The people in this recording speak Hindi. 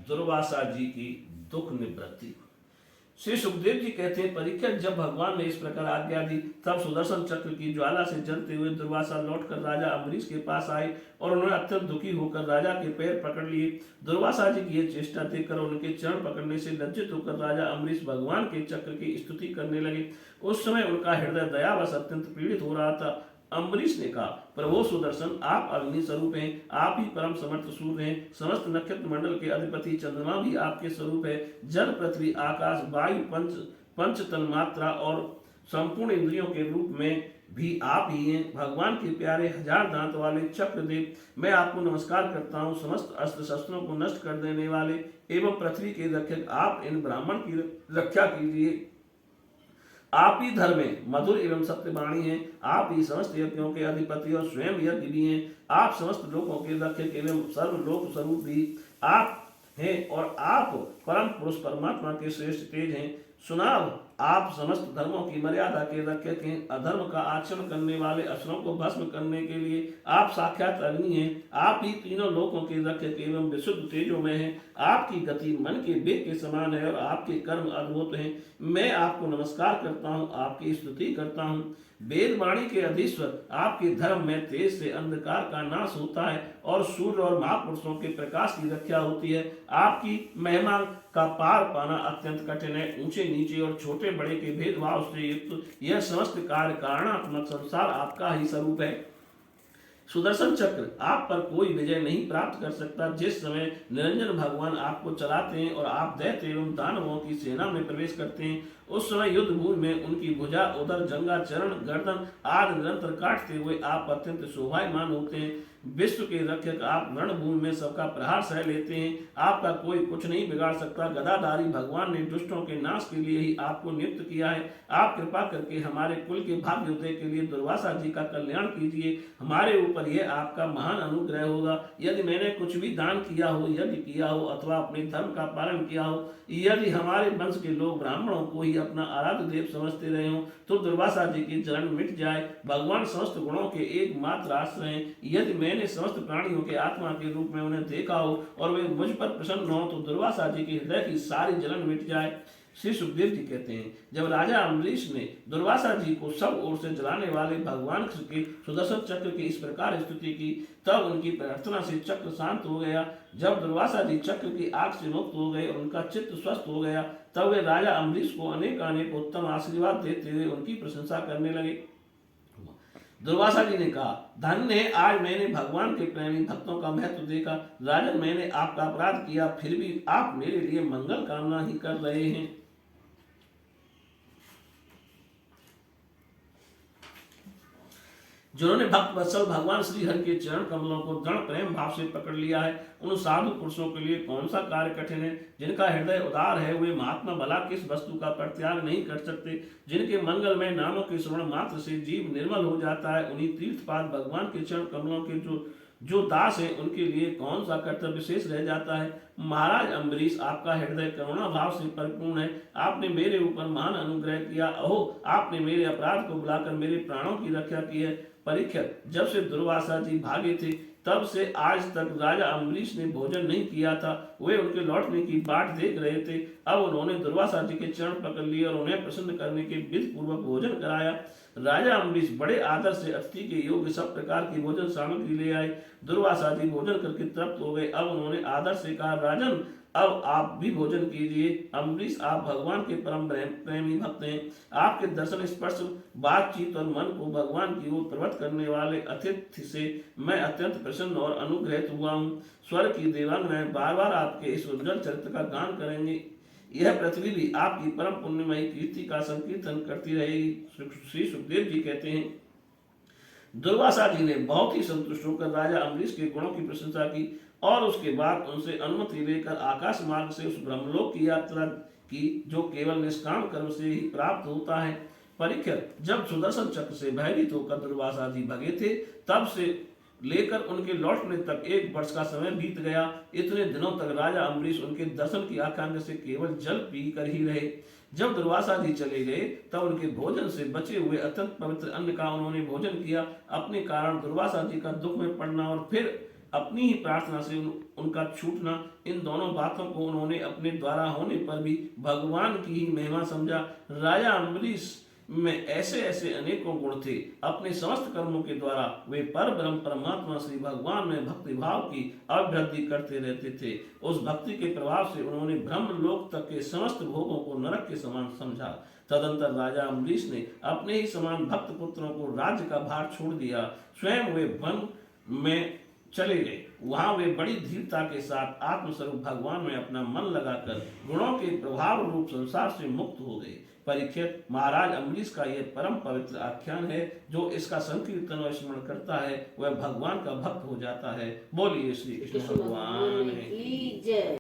दुर्वासा जी की दुख निवृत्ति। श्री सुखदेव जी कहते हैं, परीक्षित, जब भगवान ने इस प्रकार आज्ञा दी तब सुदर्शन चक्र की ज्वाला से जलते हुए दुर्वासा लौटकर राजा अम्बरीश के पास आए और उन्होंने अत्यंत दुखी होकर राजा के पैर पकड़ लिए। दुर्वासा जी की यह चेष्टा देखकर उनके चरण पकड़ने से लज्जित होकर राजा अम्बरीश भगवान के चक्र की स्तुति करने लगे। उस समय उनका हृदय दयावश अत्यंत पीड़ित हो रहा था। अम्बरीश ने कहा, प्रभु सुदर्शन, आप अग्नि स्वरूप हैं, आप ही परम समर्थ सूर्य हैं, समस्त नक्षत्र मंडल के अधिपति चंद्रमा भी आपके स्वरूप है, जल पृथ्वी आकाश वायु पंच तन्मात्रा और संपूर्ण इंद्रियों के रूप में भी आप ही हैं। भगवान के प्यारे हजार दांत वाले चक्रदेव, मैं आपको नमस्कार करता हूँ। समस्त अस्त्र शस्त्रों को नष्ट कर देने वाले एवं पृथ्वी के रक्षक, आप इन ब्राह्मण की रक्षा कीजिए। आप ही धर्म में मधुर एवं सत्यवाणी हैं, आप ही समस्त यज्ञों के अधिपति और स्वयं यज्ञ भी हैं। आप समस्त लोकों के रक्षक एवं सर्वलोक स्वरूप भी आप हैं और आप परम पुरुष परमात्मा के श्रेष्ठ तेज हैं। सुनाव, आप समस्त धर्मों की मर्यादा के रक्षक हैं। अधर्म का आचरण करने वाले असुरों को भस्म करने के लिए आप साक्षात अग्नि हैं। आप ही तीनों लोकों के रक्षक एवं विशुद्ध तेजों में हैं। आपकी गति मन के वेग के समान है और आपके कर्म अद्भुत हैं। मैं आपको नमस्कार करता हूँ, आपकी स्तुति करता हूँ। वेद वाणी के अधीश्वर, आपके धर्म में तेज से अंधकार का नाश होता है और सूर्य और महापुरुषों के प्रकाश की रक्षा होती है। आपकी महिमा का पार पाना अत्यंत कठिन है। ऊंचे नीचे और छोटे बड़े के भेदभाव से युक्त यह समस्त कार्य कारणात्मक संसार आपका ही स्वरूप है। सुदर्शन चक्र, आप पर कोई विजय नहीं प्राप्त कर सकता। जिस समय निरंजन भगवान आपको चलाते हैं और आप दैत्य एवं दानवों की सेना में प्रवेश करते हैं, उस समय युद्ध भूमि में उनकी भुजा, उदर, जंगा, चरण, गर्दन आदि निरंतर काटते हुए आप अत्यंत शोभायमान होते हैं। विश्व के रक्षक, आप रणभूमि में सबका प्रहार सह लेते हैं। आपका कोई कुछ नहीं बिगाड़ सकता। गदाधारी भगवान ने दुष्टों के नाश के लिए ही आपको नियुक्त किया है। आप कृपा करके हमारे कुल के भाग्योदय के लिए दुर्वासा जी का कल्याण कीजिए। हमारे ऊपर यह आपका महान अनुग्रह होगा। यदि मैंने कुछ भी दान किया हो, यज्ञ किया हो अथवा अपने धर्म का पालन किया हो, यदि हमारे वंश के लोग ब्राह्मणों को ही अपना आराध्य देव समझते रहे हो, तो दुर्वासा जी की जलन मिट जाए। भगवान समस्त गुणों के एकमात्र आश्रय हैं। यदि मैंने समस्त प्राणियों के आत्मा के रूप में उन्हें देखा हो और वे मुझ पर प्रसन्न हो, तो दुर्वासा जी के हृदय की सारी जलन मिट जाए। श्री सुखदेव जी कहते हैं, जब राजा अम्बरीश ने दुर्वासा जी को सब ओर से जलाने वाले भगवान के सुदर्शन चक्र की इस प्रकार स्तुति की, तब उनकी प्रार्थना से चक्र शांत हो गया। जब दुर्वासा जी चक्र की आग से मुक्त हो गए और उनका चित्त स्वस्थ हो गया, तब वे राजा अम्बरीश को अनेक अनेक उत्तम आशीर्वाद देते हुए उनकी प्रशंसा करने लगे। दुर्वासा जी ने कहा, धन्य है, आज मैंने भगवान के प्रेमी भक्तों का महत्व देखा। राजन, मैंने आपका अपराध किया, फिर भी आप मेरे लिए मंगल कामना ही कर रहे हैं। जिन्होंने भक्त वत्सल भगवान श्री हरि के चरण कमलों को दृढ़ प्रेम भाव से पकड़ लिया है, उन साधु पुरुषों के लिए कौन सा कार्य कठिन है। जिनका हृदय उदार है, वे महात्मा भला किस वस्तु का परित्याग नहीं कर सकते। जिनके मंगलमय नामों के श्रवण मात्र से जीव निर्मल हो जाता है, उन्हीं तीर्थपाद भगवान के चरण कमलों के जो दास है, उनके लिए कौन सा कर्तव्य शेष रह जाता है। महाराज अम्बरीश, आपका हृदय करुणा भाव से परिपूर्ण है। आपने मेरे ऊपर महान अनुग्रह किया। अहो, आपने मेरे अपराध को बुलाकर मेरे प्राणों की रक्षा की है। परीक्षित, जब से दुर्वासा जी भागे थे, तब से आज तक राजा अम्बरीश ने भोजन नहीं किया था। वे उनके लौटने की बाट देख रहे थे। अब उन्होंने दुर्वासा जी के चरण पकड़ लिए और उन्हें प्रसन्न करने के विधि पूर्वक भोजन कराया। राजा अम्बरीश बड़े आदर से अतिथि के योग्य सब प्रकार की भोजन सामग्री ले आए। दुर्वासा जी भोजन करके तृप्त हो गए। अब उन्होंने आदर से कहा, राजन, अब आप भी भोजन कीजिए। अम्बरीश, आप भगवान के परम प्रेमी भक्त हैं। आपके दर्शन, स्पर्श, बातचीत और मन को भगवान की ओर प्रवृत्त करने वाले अतिथि से मैं अत्यंत प्रसन्न और अनुग्रहित हुआ हूँ। स्वर्ग की देवांगनाएं बार बार आपके इस उज्जवल चरित्र का गान करेंगे। यह पृथ्वी भी आपकी परम पुण्यमयी कीर्ति का संकीर्तन करती रहेगी। श्री सुखदेव जी कहते हैं, दुर्वासा जी ने बहुत ही संतुष्ट होकर राजा अम्बरीश के गुणों की प्रशंसा की और उसके बाद उनसे अनुमति लेकर आकाश मार्ग से उस ब्रह्मलोक की यात्रा की, जो केवल निष्काम कर्म से ही प्राप्त होता है। परीक्षित, जब सुदर्शन चक्र से भयभीत होकर दुर्वासा जी भगे थे, तब से लेकर उनके लौटने तक 1 वर्ष का समय बीत गया। इतने दिनों तक राजा अम्बरीश उनके दर्शन की आकांक्षा से केवल जल पी कर ही रहे। जब दुर्वासा जी चले गए, तब उनके भोजन से बचे हुए अत्यंत पवित्र अन्न का उन्होंने भोजन किया। अपने कारण दुर्वासा जी का दुख में पड़ना और फिर अपनी ही प्रार्थना से उनका छूटना, इन दोनों बातों को उन्होंने अपने द्वारा होने पर भी भगवान की ही महिमा समझा। राजा अम्बरीश में ऐसे ऐसे अनेकों गुण थे। अपने समस्त कर्मों के द्वारा वे पर ब्रह्म परमात्मा श्री भगवान में भक्ति भाव की अभिवृद्धि करते रहते थे। उस भक्ति के प्रभाव से उन्होंने ब्रह्म लोक तक के समस्त भोगों को नरक के समान समझा। तदंतर राजा अम्बरीश ने अपने ही समान भक्त पुत्रों को राज्य का भार छोड़ दिया। स्वयं वे वन में चले गए। वहां वे बड़ी धीरता के साथ आत्मस्वरूप भगवान में अपना मन लगाकर गुणों के प्रभाव रूप संसार से मुक्त हो गए। परीक्षित, महाराज अम्बरीश का यह परम पवित्र आख्यान है। जो इसका संकीर्तन और स्मरण करता है वह भगवान का भक्त हो जाता है। बोलिए श्री कृष्ण भगवान की जय।